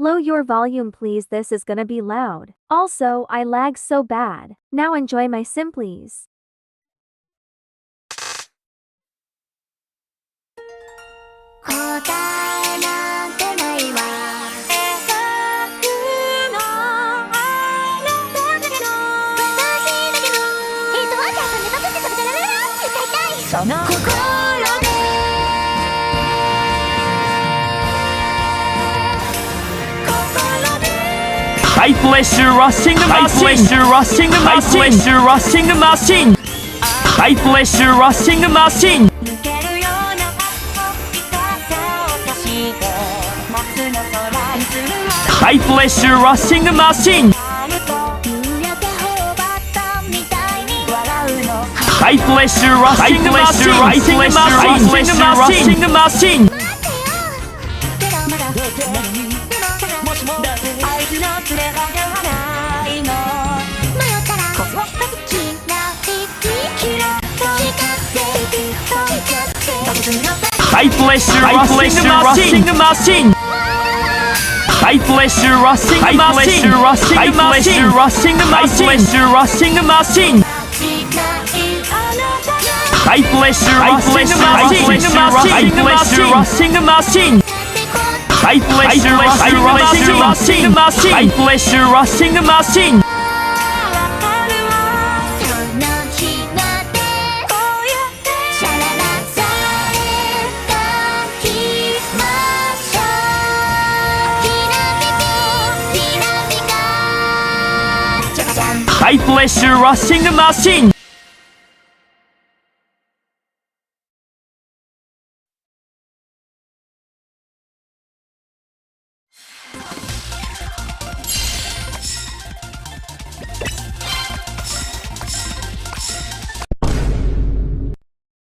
Low your volume please, this is gonna be loud. Also, I lag so bad. Now enjoy my sim please. High pressure rushing the machine. High pressure rushing the machine. High pressure rushing the machine. High pressure rushing the machine. High pressure rushing the machine. High pressure rushing the machine. High pressure rushing the machine. High pressure rushing the machine. High pressure rushing the machine. High pressure rushing the machine. High pressure rushing the machine. High pressure rushing the machine. High pressure rushing the machine. High pressure rushing the machine. High pressure rushing the machine. High pressure rushing the machine.